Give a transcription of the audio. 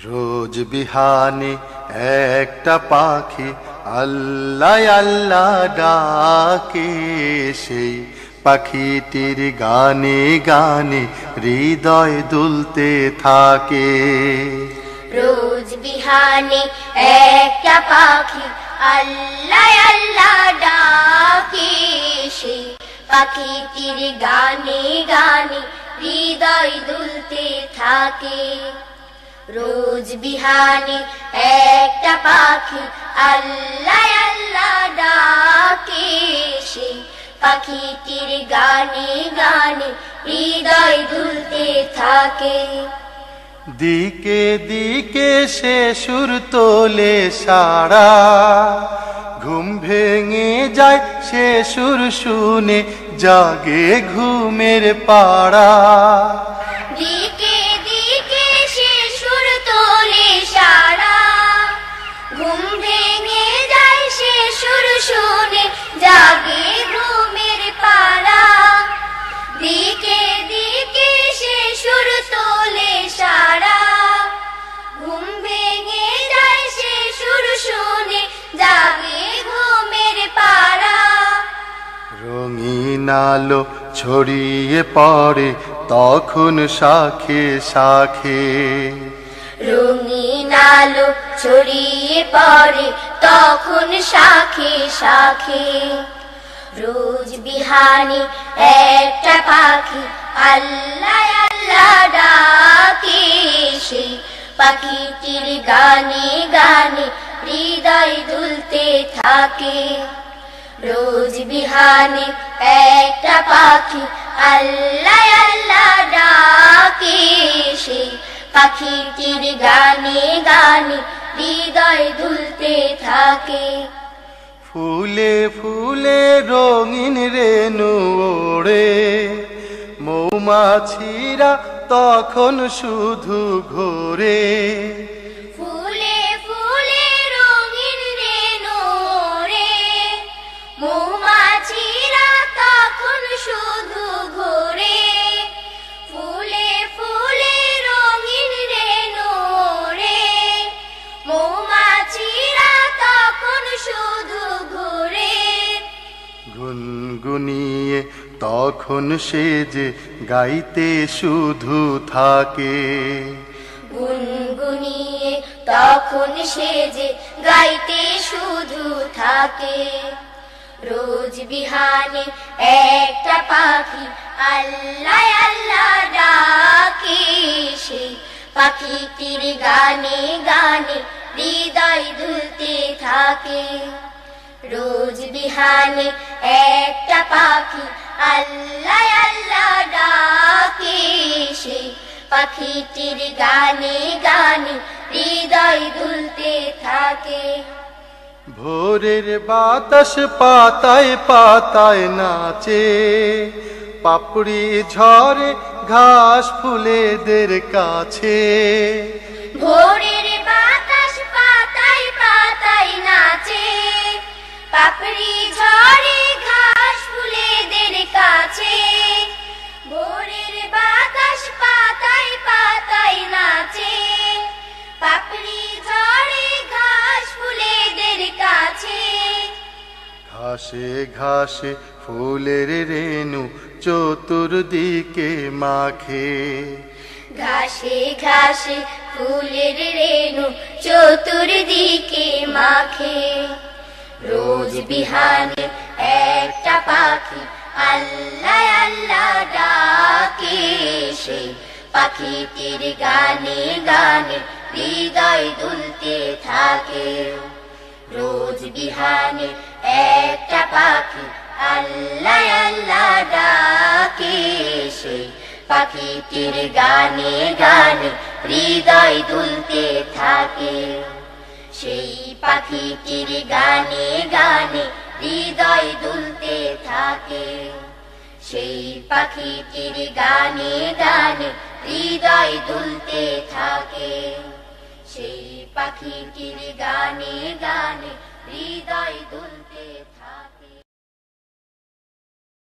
রোজ বিহানে একটা পাখি আল্লাহ আল্লাহ ডাকে, সেই পাখিটির গানে গানে হৃদয় দুলতে থাকে। রোজ বিহানে একটা পাখি আল্লাহ আল্লাহ ডাকে, সেই পাখিটির গানে গানে হৃদয় দুলতে থাকে। রোজ বিহানে একটা পাখি আল্লাহ আল্লাহ ডাকে, সেই পাখিটির গানে গানে হৃদয় দুলতে থাকে। দিকে দিকে সে সুর তোলে সারা, ঘুম ভেঙে যায় সে সুর শুনে জাগে ঘুমের পাড়া। দিকে দিকে সে সুর তোলে সারা, ঘুম ভেঙে যায় সে সুর শুনে জাগে ঘুমের পাড়া। দিকে দিকে সে সুর তোলে সারা, ঘুম ভেঙে যায় সে সুর শুনে জাগে ঘুমের পাড়া। রঙিন আলো ছড়িয়ে পড়ে তখন শাখে শাখে, রঙিন আলো ছড়িয়ে পড়ে তখন শাখে শাখে। রোজ বিহানে একটা পাখি আল্লাহ আল্লাহ ডাকে, সেই পাখিটির গানে গানে হৃদয় দুলতে থাকে। রোজ বিহানে একটা পাখি আল্লাহ আল্লাহ ডাকে, সেই পাখিটির গানে গানে হৃদয় দুলতে থাকে। ফুলে ফুলে রঙিন রেণু ওড়ে, মৌমাছিরা তখন শুধু ঘোরে। ফুলে ফুলে রঙিন রেণু ওড়ে, মৌমাছিরা তখন শুধু ঘোরে। ফুলে ফুলে রঙিন রেণু ওড়ে, মৌমাছিরা তখন শুধু ঘোরে। গুনগুনিয়ে তখন সে যে গাইতে শুধু থাকে, গুনগুনিয়ে তখন সে যে গাইতে শুধু থাকে। রোজ বিহানে একটা পাখি আল্লাহ আল্লাহ ডাকে, সেই পাখিটির গানে গানে হৃদয় দুলতে থাকে। রোজ বিহানে একটা পাখি আল্লাহ আল্লাহ ডাকে, সেই পাখিটির গানে গানে হৃদয় দুলতে থাকে। ভোরের বাতাস পাতায় পাতায় নাচে, পাপড়ি ঝরে ঘাস ফুলেদের কাছে। ভোরের বাতাস পাতায় পাতায় নাচে, পাপড়ি ঝরে ঘাস ফুলেদের কাছে। ভোরের বাতাস পাতায় পাতায় নাচে, পাপড়ি ঝরে ঘাস ফুলেদের কাছে। ঘাসে ঘাসে ফুলের রেণু চতুর্দিকে মাখে, ঘাসে ঘাসে ফুলের রেণু চতুর্দিকে মাখে। রোজ বিহানে একটা পাখি আল্লাহ আল্লাহ ডাকে, সেই পাখিটির গানে গানে হৃদয় দুলতে থাকে। রোজ বিহানে একটা পাখি আল্লাহ আল্লাহ ডাকে, সেই পাখিটির গানে গানে হৃদয় দুলতে থাকে। সেই পাখিটির গানে গানে হৃদয় দুলতে থাকে। সেই পাখিটির গানে গানে হৃদয় দুলতে থাকে। সেই পাখিটির গানে গানে হৃদয় দুলতে থাকে।